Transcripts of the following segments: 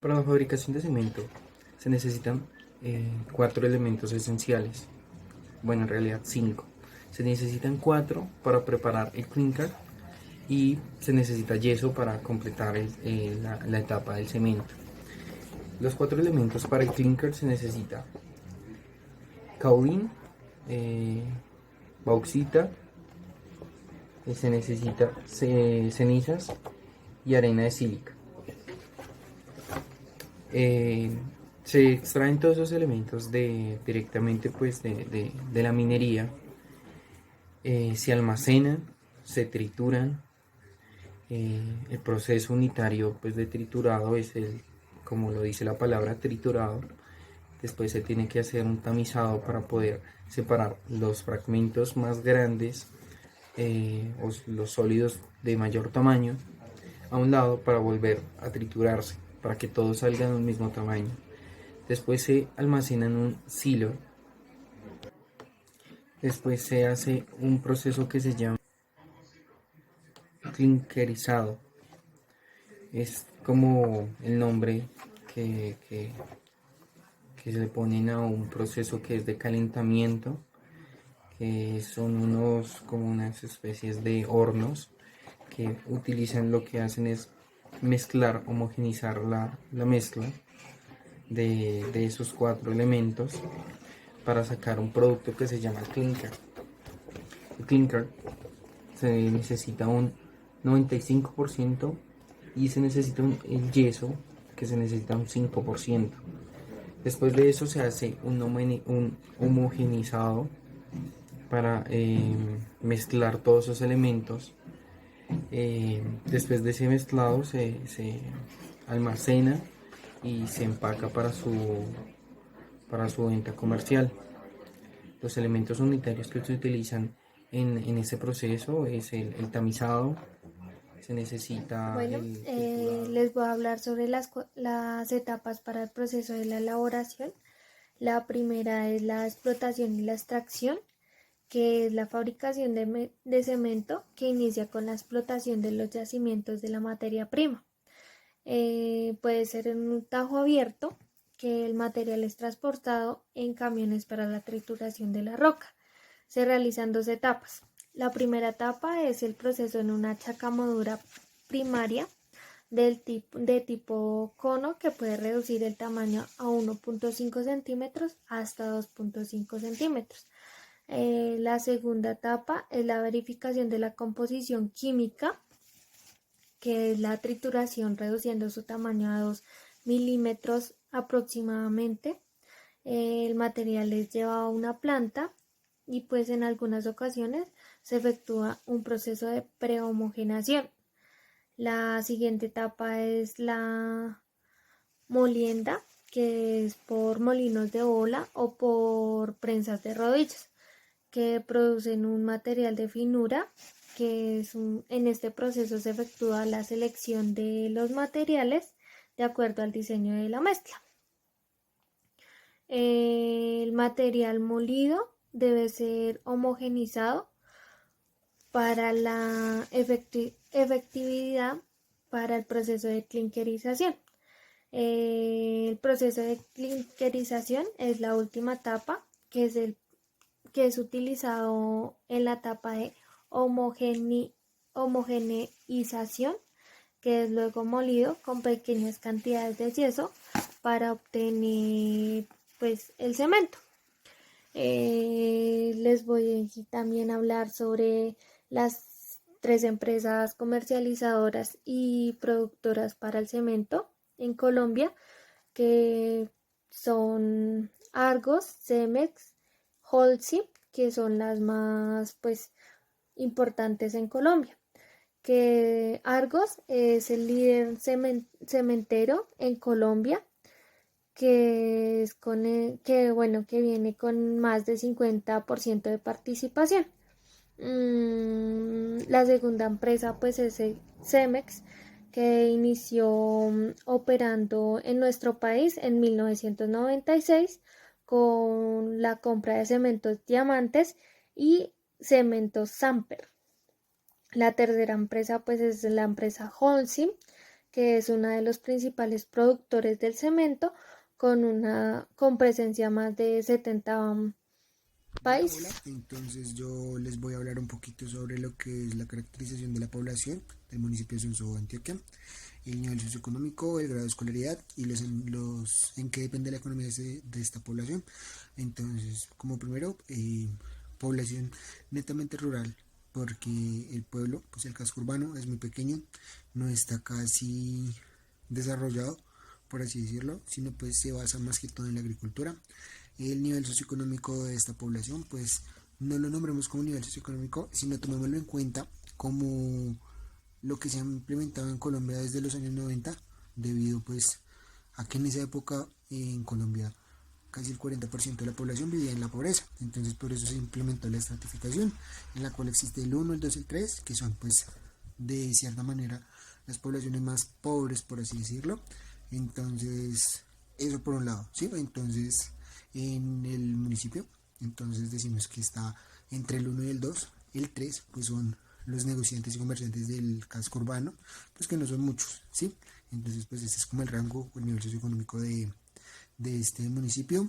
Para la fabricación de cemento se necesitan cuatro elementos esenciales. Bueno, en realidad cinco. Se necesitan cuatro para preparar el clinker y se necesita yeso para completar la etapa del cemento. Los cuatro elementos para el clinker se necesita caolín, eh, bauxita, se necesita cenizas y arena de sílica. Eh, Se extraen todos esos elementos directamente pues, de la minería, se almacenan, se trituran. El proceso unitario pues, de triturado es como lo dice la palabra, triturado. Después se tiene que hacer un tamizado para poder separar los fragmentos más grandes o los sólidos de mayor tamaño a un lado para volver a triturarse, para que todos salgan del mismo tamaño. Después se almacena en un silo. Después se hace un proceso que se llama clinkerizado. Es como el nombre que, que, que se le ponen a un proceso que es de calentamiento, que son como unas especies de hornos que utilizan, lo que hacen es mezclar, homogenizar la mezcla de esos cuatro elementos para sacar un producto que se llama clinker. El clinker se necesita un 95% y se necesita el yeso, que se necesita un 5%. Después de eso se hace un homogenizado para mezclar todos esos elementos. Después de ese mezclado se almacena y se empaca para su venta comercial. Los elementos unitarios que se utilizan en ese proceso es el tamizado, se necesita Bueno, el triturado. les voy a hablar sobre las etapas para el proceso de la elaboración. La primera es la explotación y la extracción, que es la fabricación de cemento, que inicia con la explotación de los yacimientos de la materia prima. Puede ser en un tajo abierto, que el material es transportado en camiones para la trituración de la roca. Se realizan dos etapas. La primera etapa es el proceso en una chacamodura primaria de tipo cono, que puede reducir el tamaño a 1.5 centímetros hasta 2.5 centímetros. La segunda etapa es la verificación de la composición química, que es la trituración reduciendo su tamaño a 2 milímetros aproximadamente. El material es llevado a una planta y pues en algunas ocasiones se efectúa un proceso de prehomogenación. La siguiente etapa es la molienda, que es por molinos de bola o por prensas de rodillos, que producen un material de finura, en este proceso se efectúa la selección de los materiales de acuerdo al diseño de la mezcla. El material molido debe ser homogenizado para la efectividad para el proceso de clinkerización. El proceso de clinkerización es la última etapa, que es utilizado en la etapa de homogeneización, que es luego molido con pequeñas cantidades de yeso para obtener pues el cemento. Les voy también a hablar sobre las tres empresas comercializadoras y productoras para el cemento en Colombia, que son Argos, Cemex, Holcim, que son las más pues importantes en Colombia. Que Argos es el líder cementero en Colombia, que es que viene con más de 50% de participación. La segunda empresa pues es el Cemex, que inició operando en nuestro país en 1996 con la compra de cementos Diamantes y cementos Samper. La tercera empresa pues es la empresa Holcim, que es uno de los principales productores del cemento, con presencia más de 70 Hola, países. entonces yo les voy a hablar un poquito sobre lo que es la caracterización de la población del municipio de Sonsonó, Antioquia, el nivel socioeconómico, el grado de escolaridad y en qué depende la economía de esta población. Entonces, como primero, población netamente rural, porque el pueblo, pues el casco urbano es muy pequeño, no está casi desarrollado, por así decirlo, sino pues se basa más que todo en la agricultura. El nivel socioeconómico de esta población, pues no lo nombremos como nivel socioeconómico, sino tomémoslo en cuenta como lo que se ha implementado en Colombia desde los años 90, debido pues a que en esa época en Colombia casi el 40% de la población vivía en la pobreza. Entonces por eso se implementó la estratificación, en la cual existe el 1, el 2 y el 3, que son pues de cierta manera las poblaciones más pobres, por así decirlo. Entonces, eso por un lado, ¿sí? Entonces, en el municipio, entonces decimos que está entre el 1 y el 2. El 3 pues son los negociantes y comerciantes del casco urbano, pues que no son muchos, ¿sí? Entonces, pues este es como el rango o el nivel socioeconómico de este municipio.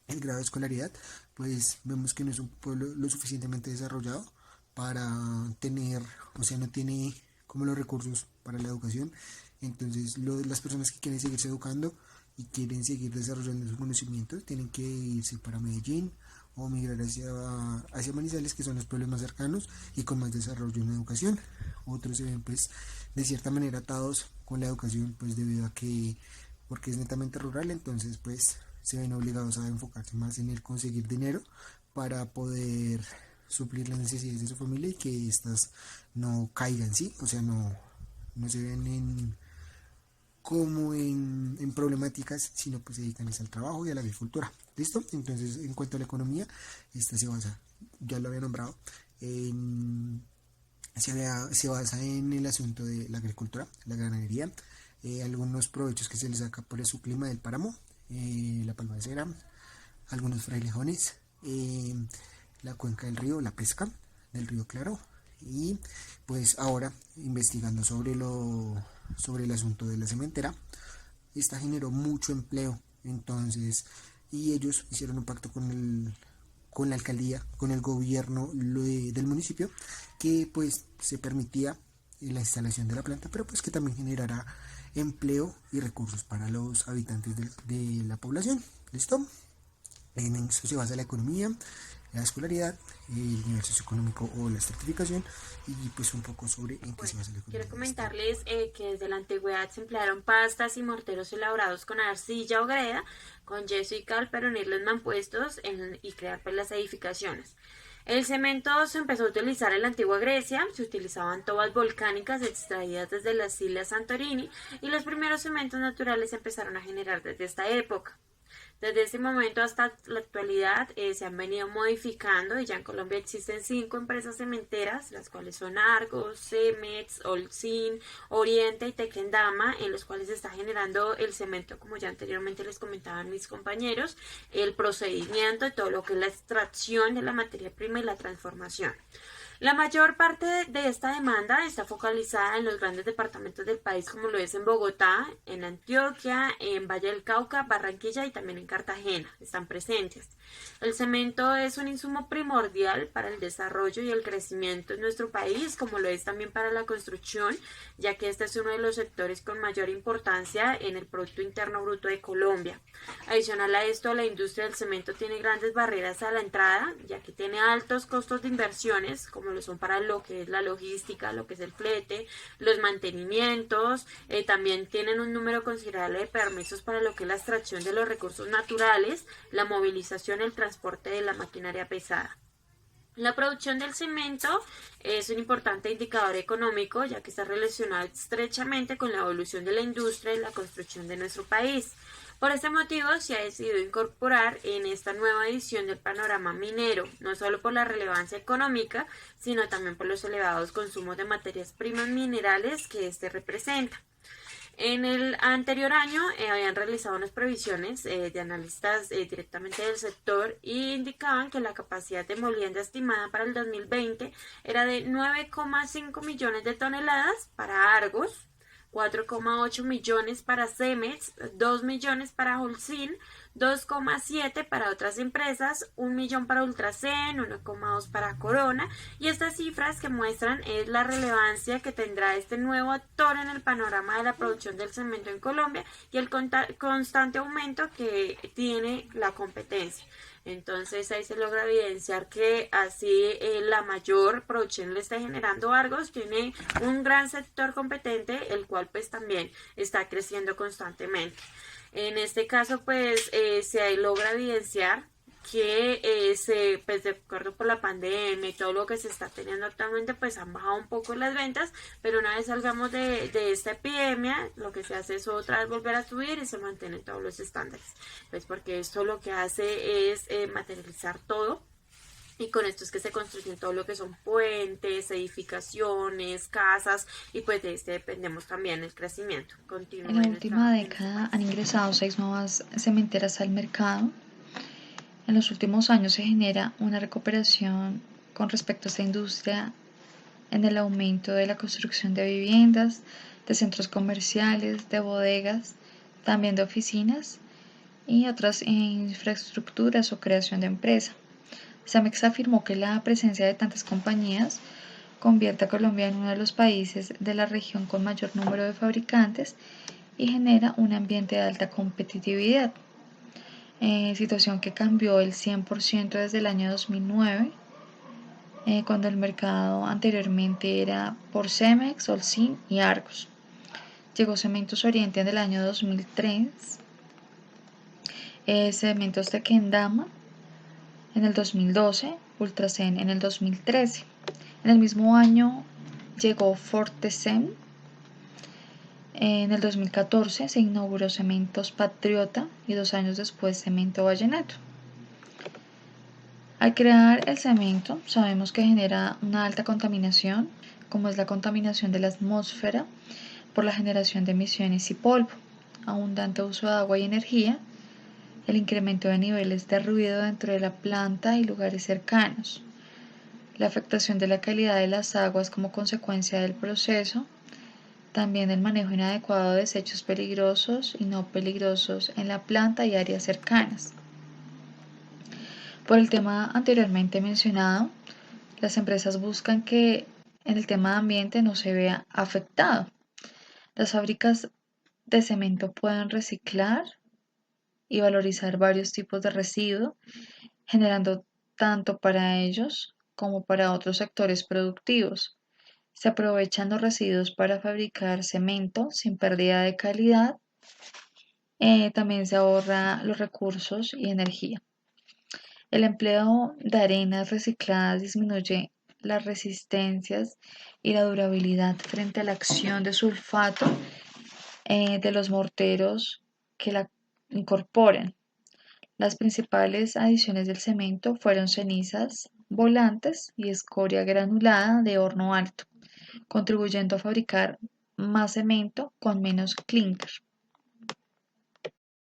El grado de escolaridad, pues vemos que no es un pueblo lo suficientemente desarrollado para tener, o sea, no tiene como los recursos para la educación. Entonces, las personas que quieren seguirse educando y quieren seguir desarrollando sus conocimientos tienen que irse para Medellín o migrar hacia Manizales, que son los pueblos más cercanos y con más desarrollo en educación. Otros se ven pues de cierta manera atados con la educación, pues debido a que, porque es netamente rural, entonces pues se ven obligados a enfocarse más en el conseguir dinero para poder suplir las necesidades de su familia y que éstas no caigan, ¿sí? O sea, no se ven en problemáticas, sino pues se dedican al trabajo y a la agricultura. ¿Listo? Entonces, en cuanto a la economía, esta se basa, ya lo había nombrado, se basa en el asunto de la agricultura, la ganadería, algunos provechos que se les saca por su clima del páramo, la palma de cera, algunos frailejones, la cuenca del río, la pesca del río Claro, y pues ahora investigando sobre el asunto de la cementera, esta generó mucho empleo. Entonces, y ellos hicieron un pacto con la alcaldía, con el gobierno del municipio, que pues se permitía la instalación de la planta, pero pues que también generará empleo y recursos para los habitantes de la población. ¿Listo? En eso se basa la economía, la escolaridad, el nivel socioeconómico o la estratificación, y pues un poco sobre en qué se Bueno, basa la quiero economía de este. comentarles que desde la antigüedad se emplearon pastas y morteros elaborados con arcilla o greda, con yeso y cal para unir los mampuestos y crear pues, las edificaciones. El cemento se empezó a utilizar en la antigua Grecia, se utilizaban tobas volcánicas extraídas desde las islas Santorini y los primeros cementos naturales se empezaron a generar desde esta época. Desde ese momento hasta la actualidad se han venido modificando y ya en Colombia existen 5 empresas cementeras, las cuales son Argos, Cemex, Olsin, Oriente y Tequendama, en los cuales se está generando el cemento, como ya anteriormente les comentaban mis compañeros, el procedimiento y todo lo que es la extracción de la materia prima y la transformación. La mayor parte de esta demanda está focalizada en los grandes departamentos del país, como lo es en Bogotá, en Antioquia, en Valle del Cauca, Barranquilla y también en Cartagena. Están presentes. El cemento es un insumo primordial para el desarrollo y el crecimiento en nuestro país, como lo es también para la construcción, ya que este es uno de los sectores con mayor importancia en el Producto Interno Bruto de Colombia. Adicional a esto, la industria del cemento tiene grandes barreras a la entrada, ya que tiene altos costos de inversiones, como lo son para lo que es la logística, lo que es el flete, los mantenimientos, también tienen un número considerable de permisos para lo que es la extracción de los recursos naturales, la movilización y el transporte de la maquinaria pesada. La producción del cemento es un importante indicador económico, ya que está relacionado estrechamente con la evolución de la industria y la construcción de nuestro país. Por este motivo, se ha decidido incorporar en esta nueva edición del panorama minero, no solo por la relevancia económica, sino también por los elevados consumos de materias primas minerales que este representa. En el anterior año habían realizado unas previsiones de analistas directamente del sector y indicaban que la capacidad de molienda estimada para el 2020 era de 9,5 millones de toneladas para Argos, 4,8 millones para Cemex, 2 millones para Holcim, 2,7 para otras empresas, 1 millón para Ultracen, 1,2 para Corona, y estas cifras que muestran es la relevancia que tendrá este nuevo actor en el panorama de la producción del cemento en Colombia y el constante aumento que tiene la competencia. Entonces ahí se logra evidenciar que así la mayor producción le está generando Argos, tiene un gran sector competente, el cual pues también está creciendo constantemente. En este caso pues se logra evidenciar que pues de acuerdo por la pandemia y todo lo que se está teniendo actualmente, pues han bajado un poco las ventas, pero una vez salgamos de esta epidemia, lo que se hace es otra vez volver a subir y se mantienen todos los estándares, pues porque esto lo que hace es materializar todo. Y con esto es que se construyen todo lo que son puentes, edificaciones, casas, y pues de este dependemos también el crecimiento continuo. En la última década han ingresado 6 nuevas cementeras al mercado. En los últimos años se genera una recuperación con respecto a esta industria en el aumento de la construcción de viviendas, de centros comerciales, de bodegas, también de oficinas y otras infraestructuras o creación de empresas. Cemex afirmó que la presencia de tantas compañías convierte a Colombia en uno de los países de la región con mayor número de fabricantes y genera un ambiente de alta competitividad. Situación que cambió el 100% desde el año 2009, cuando el mercado anteriormente era por Cemex, Holcim y Argos. Llegó Cementos Oriente en el año 2003, Cementos de Kendama en el 2012, Ultracen en el 2013. En el mismo año llegó Fortecem. En el 2014 se inauguró Cementos Patriota y 2 años después Cemento Vallenato. Al crear el cemento sabemos que genera una alta contaminación, como es la contaminación de la atmósfera por la generación de emisiones y polvo, abundante uso de agua y energía, el incremento de niveles de ruido dentro de la planta y lugares cercanos, la afectación de la calidad de las aguas como consecuencia del proceso, también el manejo inadecuado de desechos peligrosos y no peligrosos en la planta y áreas cercanas. Por el tema anteriormente mencionado, las empresas buscan que en el tema de ambiente no se vea afectado. Las fábricas de cemento pueden reciclar y valorizar varios tipos de residuos, generando tanto para ellos como para otros sectores productivos. Se aprovechan los residuos para fabricar cemento sin pérdida de calidad. También se ahorra los recursos y energía. El empleo de arenas recicladas disminuye las resistencias y la durabilidad frente a la acción de sulfato de los morteros que la incorporan. Las principales adiciones del cemento fueron cenizas volantes y escoria granulada de horno alto, contribuyendo a fabricar más cemento con menos clinker.